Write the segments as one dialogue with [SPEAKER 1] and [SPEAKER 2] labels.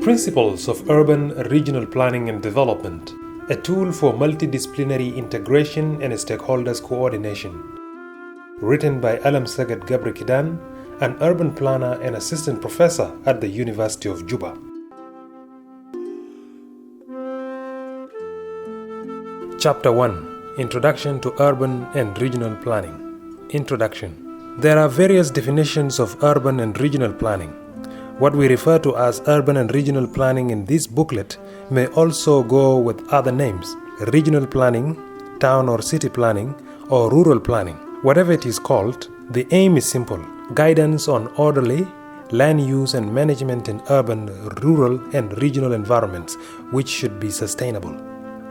[SPEAKER 1] Principles of Urban Regional Planning and Development, a tool for multidisciplinary integration and stakeholders coordination. Written by Alamsagat Gabri Kidan, an urban planner and assistant professor at the University of Juba. Chapter 1: Introduction to Urban and Regional Planning. Introduction. There are various definitions of urban and regional planning. What we refer to as urban and regional planning in this booklet may also go with other names: regional planning, town or city planning, or rural planning. Whatever it is called, the aim is simple: guidance on orderly land use and management in urban, rural, and regional environments, which should be sustainable.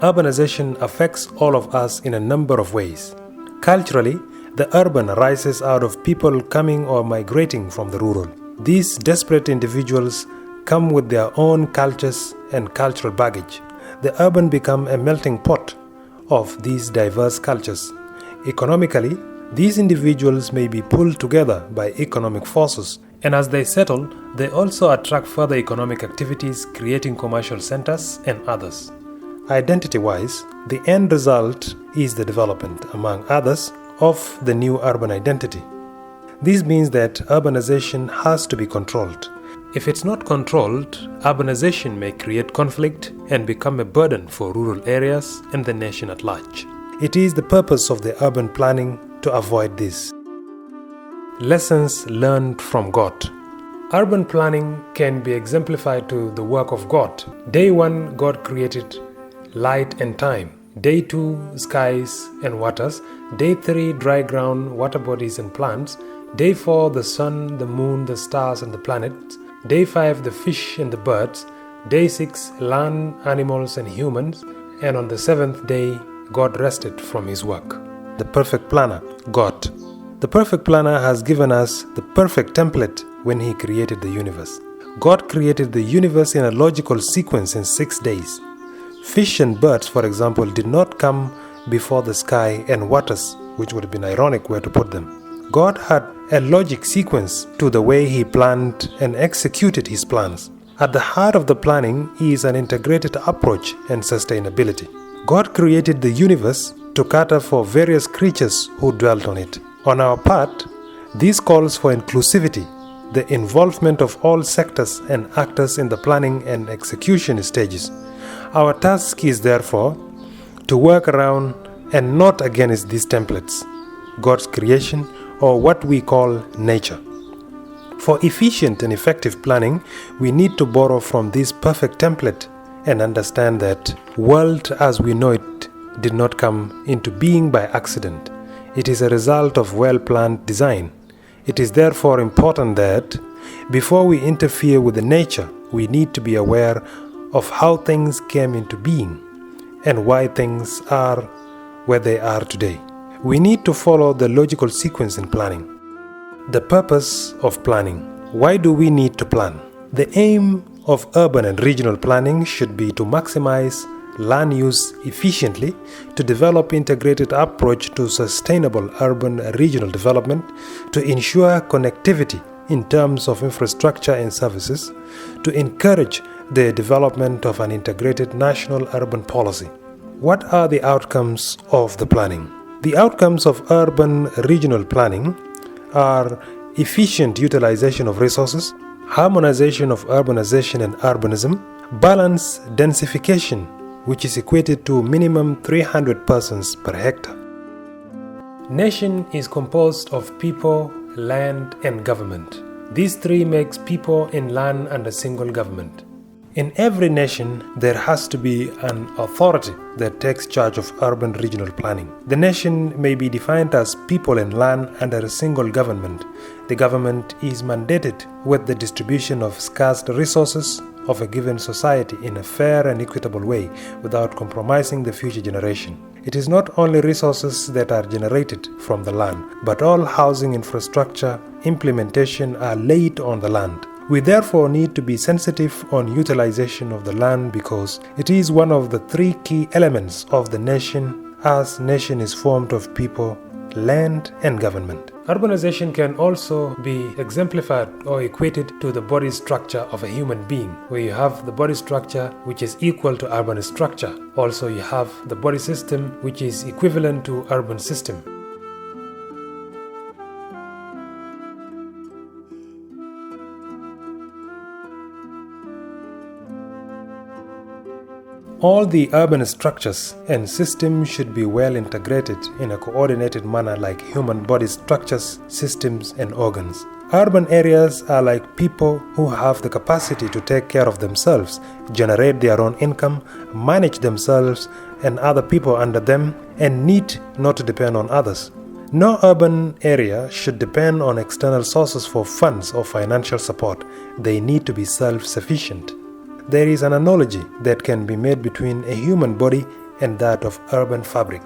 [SPEAKER 1] Urbanization affects all of us in a number of ways. Culturally, the urban arises out of people coming or migrating from the rural. These disparate individuals come with their own cultures and cultural baggage. The urban become a melting pot of these diverse cultures. Economically, these individuals may be pulled together by economic forces, and as they settle, they also attract further economic activities, creating commercial centers and others. Identity-wise, the end result is the development, among others, of the new urban identity. This means that urbanization has to be controlled. If it's not controlled, urbanization may create conflict and become a burden for rural areas and the nation at large. It is the purpose of the urban planning to avoid this. Lessons learned from God. Urban planning can be exemplified to the work of God. Day 1, God created light and time. Day 2, skies and waters. Day 3, dry ground, water bodies and plants. Day 4, the sun, the moon, the stars and the planets. Day 5, the fish and the birds. Day 6, land, animals and humans. And on the 7th day, God rested from his work. The perfect planner, God. The perfect planner has given us the perfect template when he created the universe. God created the universe in a logical sequence in 6 days. Fish and birds, for example, did not come before the sky and waters, which would have been ironic where to put them. God had a logic sequence to the way he planned and executed his plans. At the heart of the planning is an integrated approach and sustainability. God created the universe to cater for various creatures who dwelt on it. On our part, this calls for inclusivity, the involvement of all sectors and actors in the planning and execution stages. Our task is therefore to work around and not against these templates, God's creation, or what we call nature. For efficient and effective planning, we need to borrow from this perfect template and understand that world as we know it did not come into being by accident. It is a result of well-planned design. It is therefore important that before we interfere with the nature, we need to be aware of how things came into being and why things are where they are today. We need to follow the logical sequence in planning. The purpose of planning. Why do we need to plan? The aim of urban and regional planning should be to maximize land use efficiently, to develop integrated approach to sustainable urban regional development, to ensure connectivity in terms of infrastructure and services, to encourage the development of an integrated national urban policy. What are the outcomes of the planning? The outcomes of urban regional planning are efficient utilization of resources, harmonization of urbanization and urbanism, balanced densification, which is equated to minimum 300 persons per hectare. Nation is composed of people, land, and government. These three makes people and land and a single government. In every nation, there has to be an authority that takes charge of urban regional planning. The nation may be defined as people and land under a single government. The government is mandated with the distribution of scarce resources of a given society in a fair and equitable way without compromising the future generation. It is not only resources that are generated from the land, but all housing infrastructure implementation are laid on the land. We therefore need to be sensitive on utilization of the land because it is one of the three key elements of the nation, as nation is formed of people, land and government. Urbanization can also be exemplified or equated to the body structure of a human being, where you have the body structure which is equal to urban structure. Also, you have the body system which is equivalent to urban system. All the urban structures and systems should be well integrated in a coordinated manner like human body structures, systems, and organs. Urban areas are like people who have the capacity to take care of themselves, generate their own income, manage themselves and other people under them, and need not to depend on others. No urban area should depend on external sources for funds or financial support. They need to be self-sufficient. There is an analogy that can be made between a human body and that of urban fabric.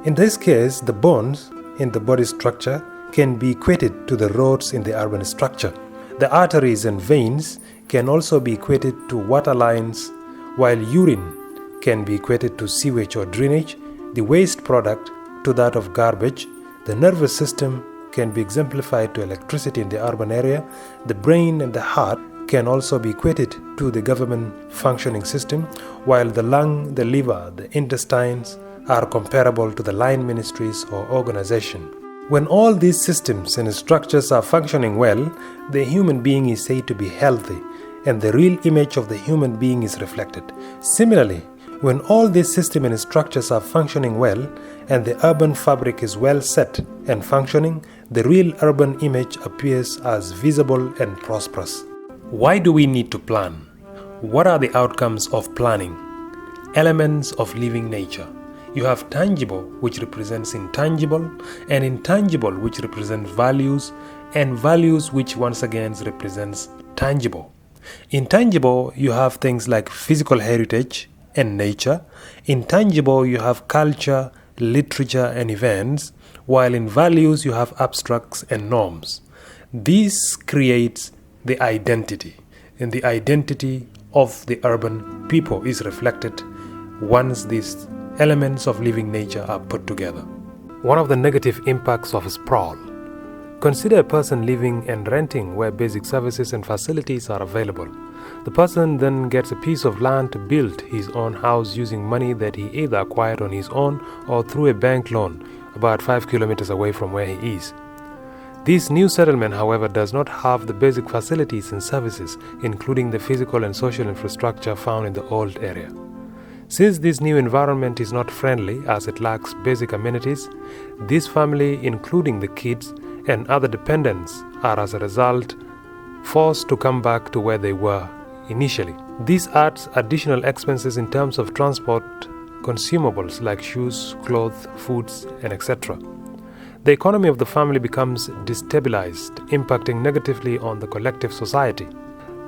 [SPEAKER 1] In this case, the bones in the body structure can be equated to the roads in the urban structure. The arteries and veins can also be equated to water lines, while urine can be equated to sewage or drainage, the waste product to that of garbage. The nervous system can be exemplified to electricity in the urban area. The brain and the heart can also be equated to the government functioning system, while the lung, the liver, the intestines are comparable to the line ministries or organization. When all these systems and structures are functioning well, the human being is said to be healthy, and the real image of the human being is reflected. Similarly, when all these systems and structures are functioning well, and the urban fabric is well set and functioning, the real urban image appears as visible and prosperous. Why do we need to plan? What are the outcomes of planning? Elements of living nature. You have tangible, which represents intangible, and intangible, which represents values, and values, which once again represents tangible. Intangible, you have things like physical heritage and nature. Intangible, you have culture, literature, and events, while in values, you have abstracts and norms. This creates the identity, and the identity of the urban people is reflected once these elements of living nature are put together. One of the negative impacts of sprawl. Consider a person living and renting where basic services and facilities are available. The person then gets a piece of land to build his own house using money that he either acquired on his own or through a bank loan about 5 kilometers away from where he is. This new settlement, however, does not have the basic facilities and services, including the physical and social infrastructure found in the old area. Since this new environment is not friendly as it lacks basic amenities, this family, including the kids and other dependents, are as a result forced to come back to where they were initially. This adds additional expenses in terms of transport, consumables like shoes, clothes, foods, and etc. The economy of the family becomes destabilized, impacting negatively on the collective society.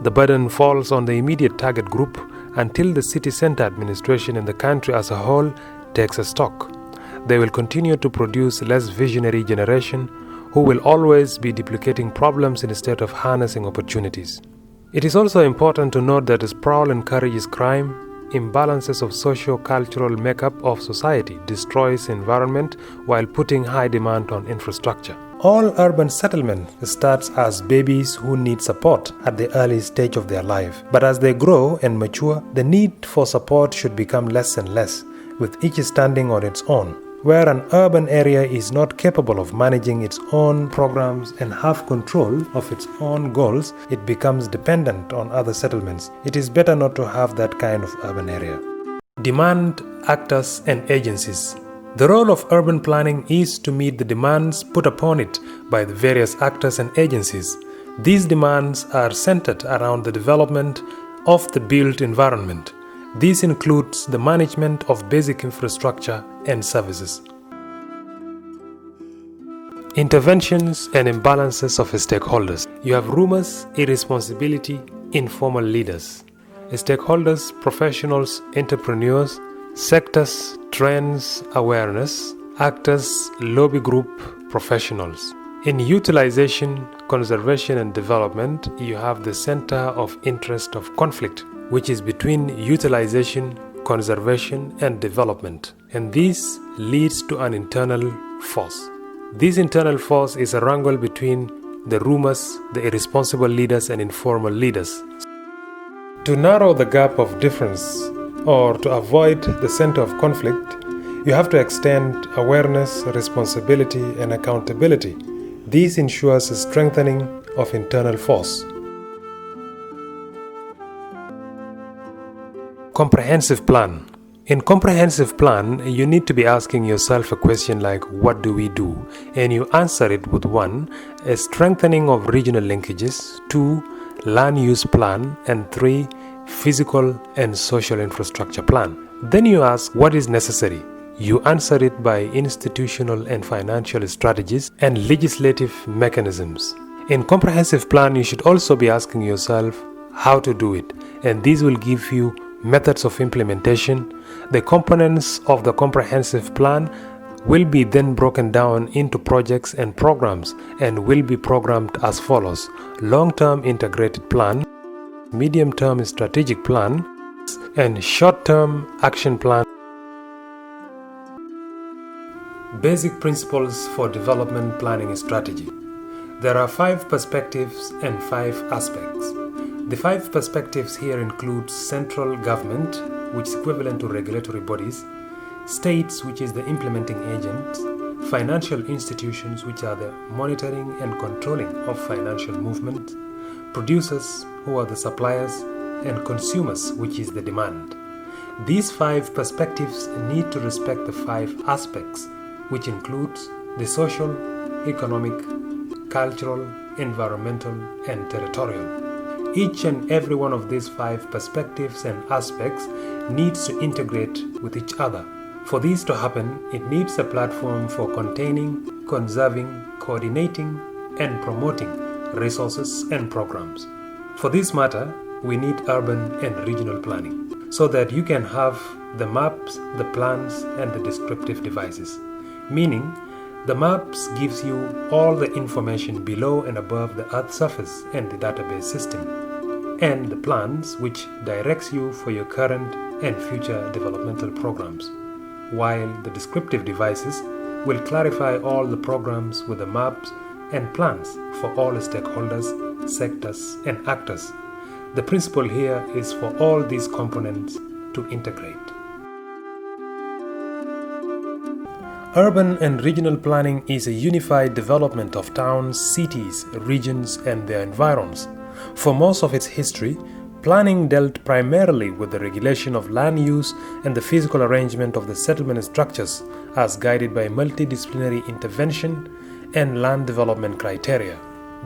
[SPEAKER 1] The burden falls on the immediate target group until the city center administration and the country as a whole takes a stock. They will continue to produce less visionary generation who will always be duplicating problems instead of harnessing opportunities. It is also important to note that sprawl encourages crime, imbalances of socio-cultural makeup of society, destroys environment while putting high demand on infrastructure. All urban settlement starts as babies who need support at the early stage of their life. But as they grow and mature, the need for support should become less and less, with each standing on its own. Where an urban area is not capable of managing its own programs and have control of its own goals, it becomes dependent on other settlements. It is better not to have that kind of urban area. Demand, actors, and agencies. The role of urban planning is to meet the demands put upon it by the various actors and agencies. These demands are centered around the development of the built environment. This includes the management of basic infrastructure and services. Interventions and imbalances of stakeholders. You have rumors, irresponsibility, informal leaders. Stakeholders, professionals, entrepreneurs, sectors, trends, awareness, actors, lobby group, professionals. In utilization, conservation and development, you have the center of interest of conflict, which is between utilization, conservation, and development. And this leads to an internal force. This internal force is a wrangle between the rumors, the irresponsible leaders and informal leaders. To narrow the gap of difference or to avoid the center of conflict, you have to extend awareness, responsibility and accountability. This ensures a strengthening of internal force. Comprehensive plan. In comprehensive plan, you need to be asking yourself a question like, what do we do? And you answer it with 1, a strengthening of regional linkages, 2, land use plan, and 3, physical and social infrastructure plan. Then you ask what is necessary. You answer it by institutional and financial strategies and legislative mechanisms. In comprehensive plan, you should also be asking yourself how to do it, and these will give you methods of implementation. The components of the comprehensive plan will be then broken down into projects and programs and will be programmed as follows: long-term integrated plan, medium-term strategic plan, and short-term action plan. Basic principles for development planning strategy. There are 5 perspectives and 5 aspects. The 5 perspectives here include central government, which is equivalent to regulatory bodies, states, which is the implementing agents, financial institutions, which are the monitoring and controlling of financial movement, producers, who are the suppliers, and consumers, which is the demand. These 5 perspectives need to respect the 5 aspects, which includes the social, economic, cultural, environmental, and territorial. Each and every one of these 5 perspectives and aspects needs to integrate with each other. For this to happen, it needs a platform for containing, conserving, coordinating, and promoting resources and programs. For this matter, we need urban and regional planning so that you can have the maps, the plans, and the descriptive devices. Meaning, the maps gives you all the information below and above the Earth's surface and the database system, and the plans which directs you for your current and future developmental programs, while the descriptive devices will clarify all the programs with the maps and plans for all stakeholders, sectors, and actors. The principle here is for all these components to integrate. Urban and regional planning is a unified development of towns, cities, regions, and their environs. For most of its history, planning dealt primarily with the regulation of land use and the physical arrangement of the settlement structures as guided by multidisciplinary intervention and land development criteria.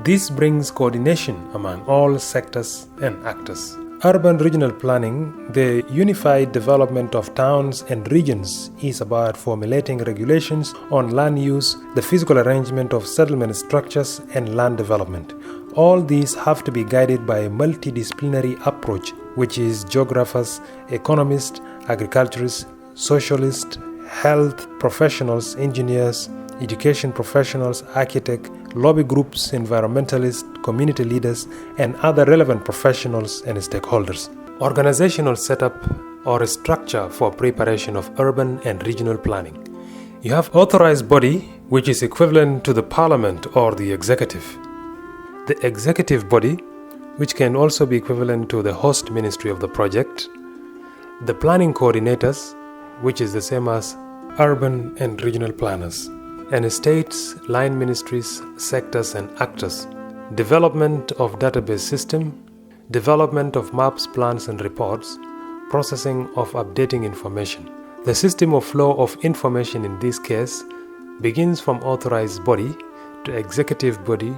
[SPEAKER 1] This brings coordination among all sectors and actors. Urban regional planning, the unified development of towns and regions, is about formulating regulations on land use, the physical arrangement of settlement structures, and land development. All these have to be guided by a multidisciplinary approach, which is geographers, economists, agriculturists, socialists, health professionals, engineers, education professionals, architects, lobby groups, environmentalists, community leaders, and other relevant professionals and stakeholders. Organizational setup or a structure for preparation of urban and regional planning. You have authorized body, which is equivalent to the parliament or the executive. The executive body, which can also be equivalent to the host ministry of the project. The planning coordinators, which is the same as urban and regional planners. And states, line ministries, sectors and actors. Development of database system, development of maps, plans and reports, processing of updating information. The system of flow of information in this case begins from authorized body to executive body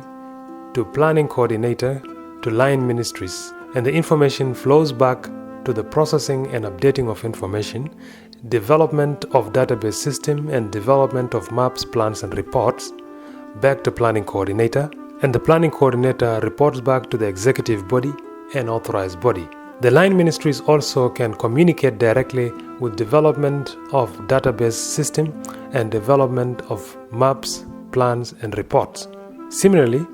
[SPEAKER 1] to planning coordinator to line ministries, and the information flows back to the processing and updating of information, development of database system and development of maps, plans and reports, back to planning coordinator, and the planning coordinator reports back to the executive body and authorized body. The line ministries also can communicate directly with development of database system and development of maps, plans and reports. Similarly,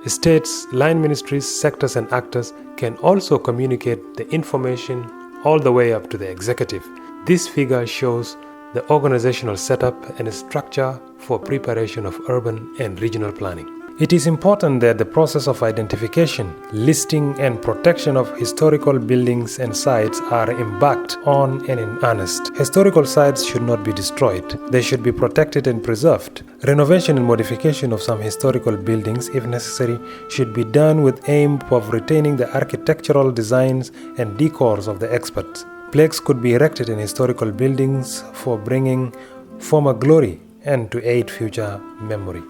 [SPEAKER 1] states, line ministries, sectors and actors can also communicate the information all the way up to the executive. This figure shows the organizational setup and structure for preparation of urban and regional planning. It is important that the process of identification, listing, and protection of historical buildings and sites are embarked on and in earnest. Historical sites should not be destroyed. They should be protected and preserved. Renovation and modification of some historical buildings, if necessary, should be done with aim of retaining the architectural designs and decors of the experts. Plaques could be erected in historical buildings for bringing former glory and to aid future memory.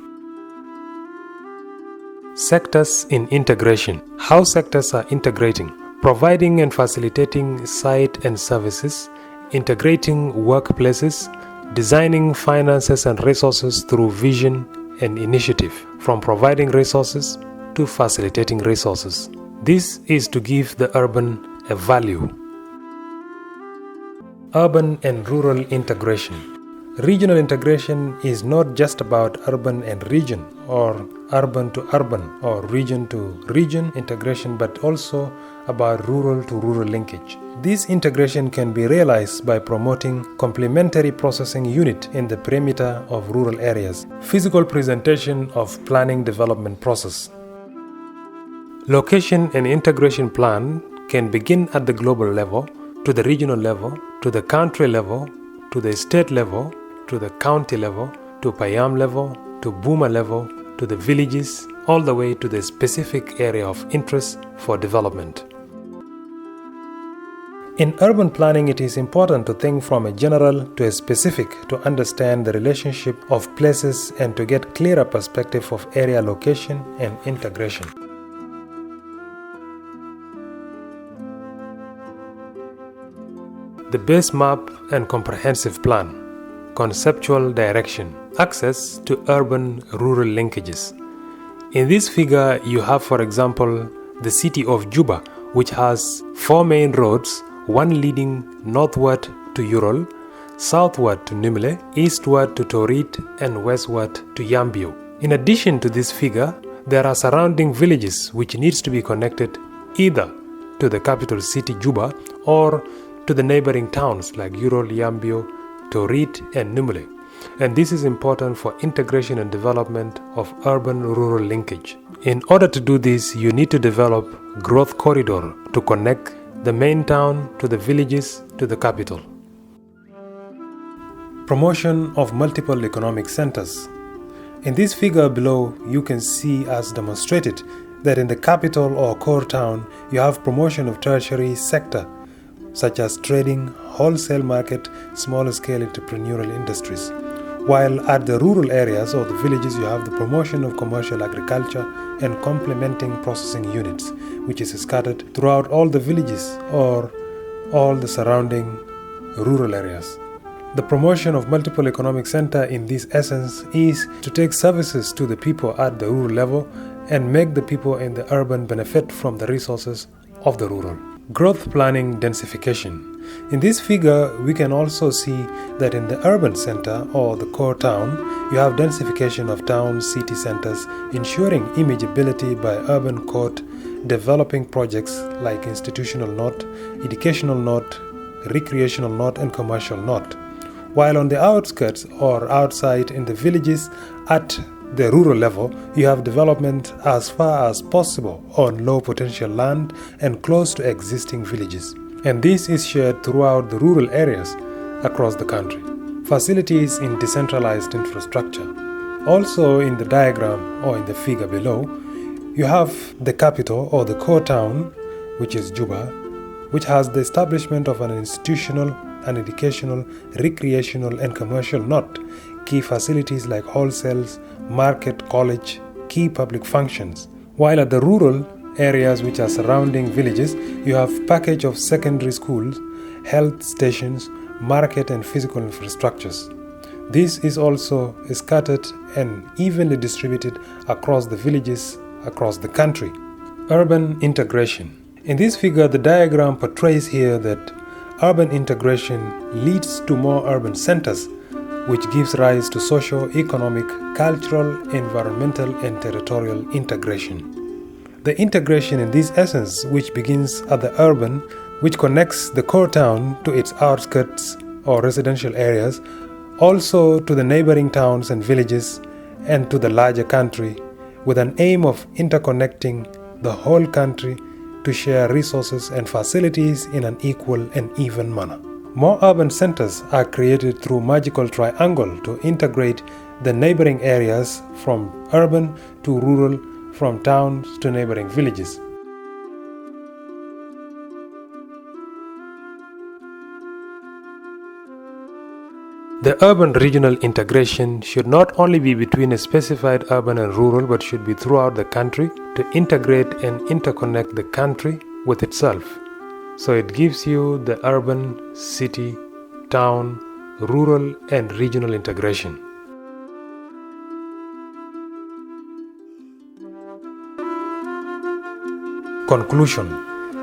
[SPEAKER 1] Sectors in integration. How sectors are integrating. Providing and facilitating site and services, integrating workplaces, designing finances and resources through vision and initiative, from providing resources to facilitating resources. This is to give the urban a value. Urban and rural integration. Regional integration is not just about urban and region, or urban to urban, or region to region integration, but also about rural to rural linkage. This integration can be realized by promoting complementary processing unit in the perimeter of rural areas. Physical presentation of planning development process. Location and integration plan can begin at the global level, to the regional level, to the country level, to the state level, to the county level, to Payam level, to Buma level, to the villages, all the way to the specific area of interest for development. In urban planning, it is important to think from a general to a specific to understand the relationship of places and to get clearer perspective of area location and integration. The base map and comprehensive plan. Conceptual direction. Access to urban-rural linkages. In this figure, you have, for example, the city of Juba, which has 4 main roads, one leading northward to Ural, southward to Nimule, eastward to Torit, and westward to Yambio. In addition to this figure, there are surrounding villages which needs to be connected either to the capital city Juba or to the neighboring towns like Ural, Yambio, Torit, and Nimule. And this is important for integration and development of urban-rural linkage. In order to do this, you need to develop growth corridor to connect the main town to the villages to the capital. Promotion of multiple economic centers. In this figure below, you can see as demonstrated that in the capital or core town, you have promotion of tertiary sector such as trading, wholesale market, small-scale entrepreneurial industries. While at the rural areas or the villages, you have the promotion of commercial agriculture and complementing processing units, which is scattered throughout all the villages or all the surrounding rural areas. The promotion of multiple economic center in this essence is to take services to the people at the rural level and make the people in the urban benefit from the resources of the rural. Growth planning densification. In this figure, we can also see that in the urban center or the core town, you have densification of town city centers, ensuring imageability by urban court, developing projects like institutional node, educational node, recreational node, and commercial node. While on the outskirts or outside in the villages at the rural level, you have development as far as possible on low potential land and close to existing villages. And this is shared throughout the rural areas across the country. Facilities in decentralized infrastructure. Also in the diagram or in the figure below, you have the capital or the core town, which is Juba, which has the establishment of an institutional, an educational, recreational, and commercial node, key facilities like wholesales, market, college, key public functions. While at the rural areas which are surrounding villages, you have package of secondary schools, health stations, market and physical infrastructures. This is also scattered and evenly distributed across the villages across the country. Urban integration. In this figure, the diagram portrays here that urban integration leads to more urban centers, which gives rise to socio-economic, cultural, environmental, and territorial integration. The integration in this essence, which begins at the urban, which connects the core town to its outskirts or residential areas, also to the neighboring towns and villages and to the larger country, with an aim of interconnecting the whole country to share resources and facilities in an equal and even manner. More urban centers are created through magical triangle to integrate the neighboring areas from urban to rural, from towns to neighboring villages. The urban-regional integration should not only be between a specified urban and rural, but should be throughout the country to integrate and interconnect the country with itself. So it gives you the urban, city, town, rural and regional integration. Conclusion.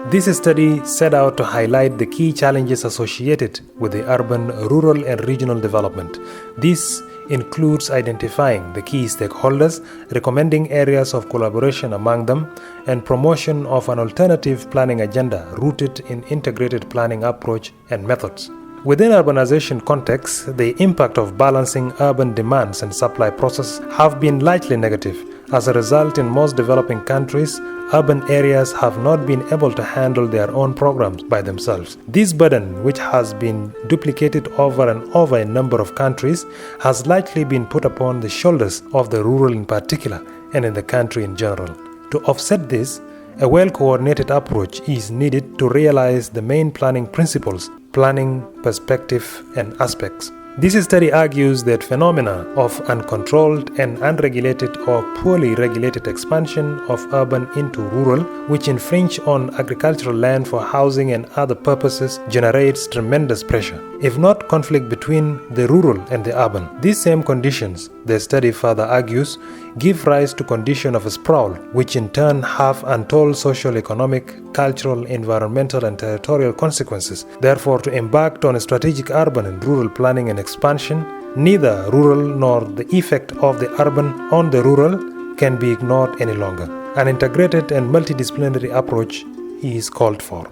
[SPEAKER 1] This study set out to highlight the key challenges associated with the urban, rural and regional development. This includes identifying the key stakeholders, recommending areas of collaboration among them, and promotion of an alternative planning agenda rooted in integrated planning approach and methods. Within urbanization contexts, the impact of balancing urban demands and supply process have been largely negative. As a result, in most developing countries, urban areas have not been able to handle their own programs by themselves. This burden, which has been duplicated over and over in a number of countries, has largely been put upon the shoulders of the rural in particular and in the country in general. To offset this, a well-coordinated approach is needed to realize the main planning principles, planning, perspective, and aspects. This study argues that phenomena of uncontrolled and unregulated or poorly regulated expansion of urban into rural, which infringe on agricultural land for housing and other purposes, generates tremendous pressure, if not conflict between the rural and the urban. These same conditions, the study further argues, give rise to condition of a sprawl, which in turn have untold social, economic, cultural, environmental and territorial consequences. Therefore, to embark on a strategic urban and rural planning and expansion, neither rural nor the effect of the urban on the rural can be ignored any longer. An integrated and multidisciplinary approach is called for.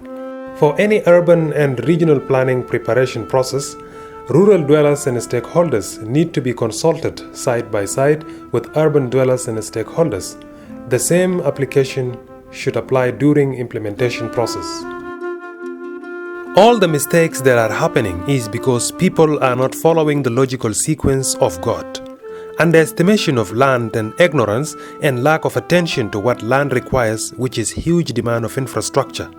[SPEAKER 1] For any urban and regional planning preparation process, rural dwellers and stakeholders need to be consulted side by side with urban dwellers and stakeholders. The same application should apply during implementation process. All the mistakes that are happening is because people are not following the logical sequence of God. Underestimation of land and ignorance and lack of attention to what land requires, which is huge demand of infrastructure.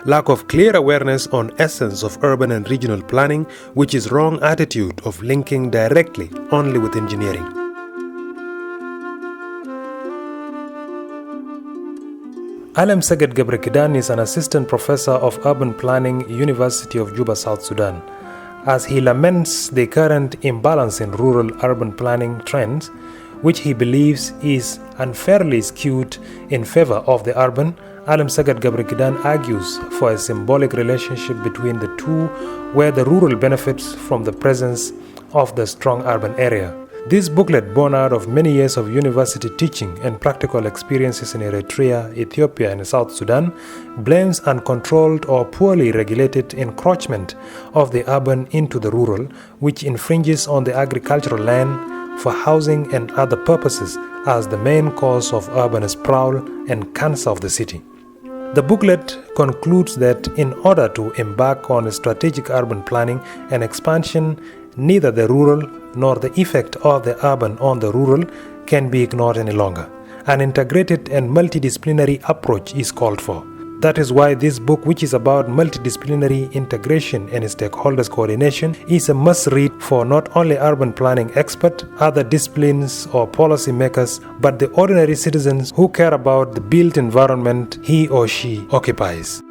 [SPEAKER 1] Lack of clear awareness on essence of urban and regional planning, which is wrong attitude of linking directly only with engineering. Alam Seged Gebrekidan is an assistant professor of urban planning, University of Juba, South Sudan. As he laments the current imbalance in rural-urban planning trends, which he believes is unfairly skewed in favor of the urban, Alam Seged Gebrekidan argues for a symbolic relationship between the two, where the rural benefits from the presence of the strong urban area. This booklet, born out of many years of university teaching and practical experiences in Eritrea, Ethiopia, and South Sudan, blames uncontrolled or poorly regulated encroachment of the urban into the rural, which infringes on the agricultural land for housing and other purposes as the main cause of urban sprawl and cancer of the city. The booklet concludes that in order to embark on a strategic urban planning and expansion, neither the rural nor the effect of the urban on the rural can be ignored any longer. An integrated and multidisciplinary approach is called for. That is why this book, which is about multidisciplinary integration and stakeholders coordination, is a must-read for not only urban planning experts, other disciplines or policy makers, but the ordinary citizens who care about the built environment he or she occupies.